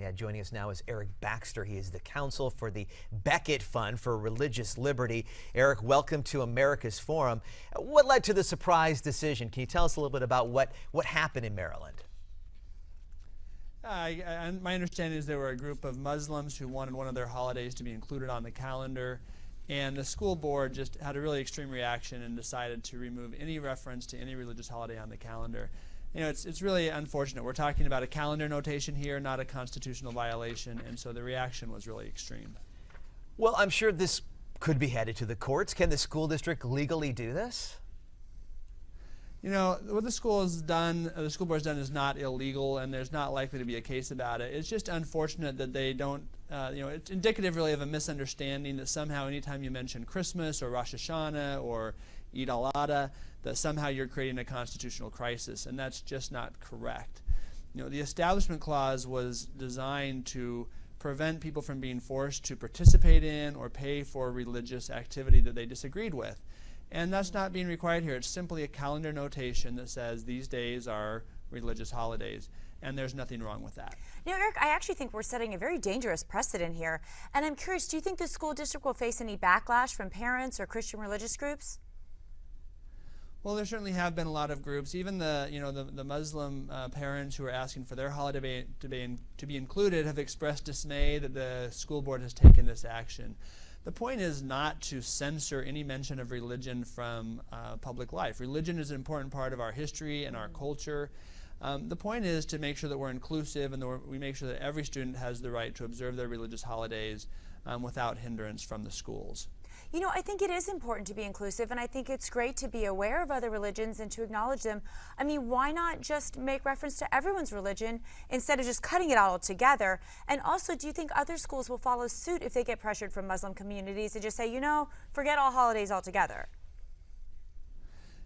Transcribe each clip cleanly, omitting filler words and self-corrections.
Yeah, joining us now is Eric Baxter. He is the counsel for the Becket Fund for Religious Liberty. Eric, welcome to America's Forum. What led to the surprise decision? Can you tell us a little bit about what happened in Maryland? My understanding is there were a group of Muslims who wanted one of their holidays to be included on the calendar, and the school board just had a really extreme reaction and decided to remove any reference to any religious holiday on the calendar. You know, it's really unfortunate. We're talking about a calendar notation here, not a constitutional violation, and so the reaction was really extreme. Well, I'm sure this could be headed to the courts. Can the school district legally do this? You know, what the school board's done is not illegal, and there's not likely to be a case about it. It's just unfortunate that they don't, it's indicative really of a misunderstanding that somehow anytime you mention Christmas or Rosh Hashanah or Eid al-Adha, that somehow you're creating a constitutional crisis, and that's just not correct. You know, the Establishment Clause was designed to prevent people from being forced to participate in or pay for religious activity that they disagreed with. And that's not being required here. It's simply a calendar notation that says these days are religious holidays, and there's nothing wrong with that. Now, Eric, I actually think we're setting a very dangerous precedent here, and I'm curious, do you think the school district will face any backlash from parents or Christian religious groups? Well, there certainly have been a lot of groups. Even the Muslim parents who are asking for their holiday to be included have expressed dismay that the school board has taken this action. The point is not to censor any mention of religion from public life. Religion is an important part of our history and our culture. The point is to make sure that we're inclusive and that we make sure that every student has the right to observe their religious holidays without hindrance from the schools. You know, I think it is important to be inclusive, and I think it's great to be aware of other religions and to acknowledge them. I mean, why not just make reference to everyone's religion instead of just cutting it out altogether? And also, do you think other schools will follow suit if they get pressured from Muslim communities and just say, you know, forget all holidays altogether?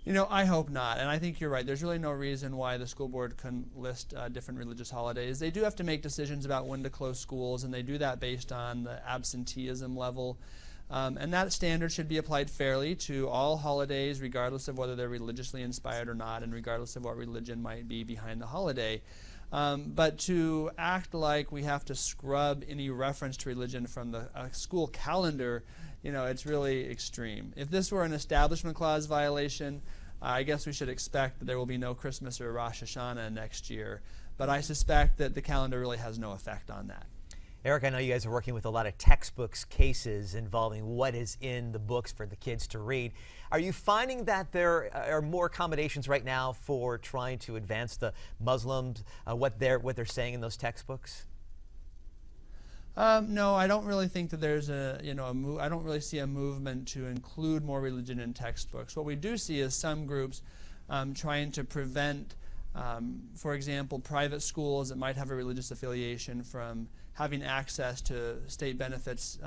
You know, I hope not, and I think you're right. There's really no reason why the school board couldn't list different religious holidays. They do have to make decisions about when to close schools, and they do that based on the absenteeism level. And that standard should be applied fairly to all holidays, regardless of whether they're religiously inspired or not, and regardless of what religion might be behind the holiday. But to act like we have to scrub any reference to religion from the school calendar, you know, it's really extreme. If this were an Establishment Clause violation, I guess we should expect that there will be no Christmas or Rosh Hashanah next year. But I suspect that the calendar really has no effect on that. Eric, I know you guys are working with a lot of textbooks cases involving what is in the books for the kids to read. Are you finding that there are more accommodations right now for trying to advance the Muslims, what they're saying in those textbooks? No, I don't really think that there's I don't really see a movement to include more religion in textbooks. What we do see is some groups trying to prevent, for example, private schools that might have a religious affiliation from having access to state benefits,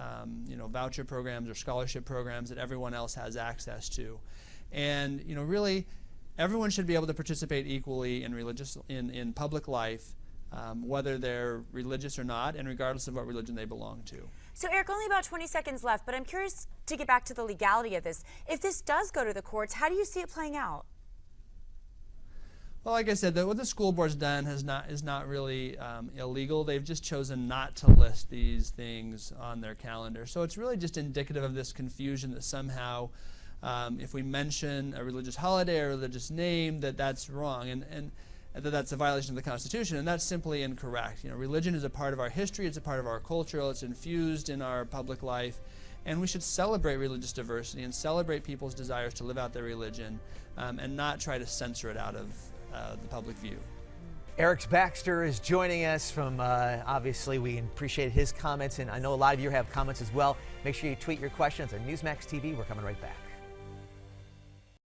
voucher programs or scholarship programs that everyone else has access to. And really, everyone should be able to participate equally in public life, whether they're religious or not, and regardless of what religion they belong to. So, Eric, only about 20 seconds left, but I'm curious to get back to the legality of this. If this does go to the courts, how do you see it playing out? Well, like I said, what the school board's done is not really illegal. They've just chosen not to list these things on their calendar. So it's really just indicative of this confusion that somehow if we mention a religious holiday or a religious name, that's wrong and that that's a violation of the Constitution, and that's simply incorrect. You know, religion is a part of our history, it's a part of our culture, it's infused in our public life, and we should celebrate religious diversity and celebrate people's desires to live out their religion and not try to censor it out of the public view. Eric Baxter is joining us from, obviously we appreciate his comments, and I know a lot of you have comments as well. Make sure you tweet your questions on Newsmax TV. We're coming right back.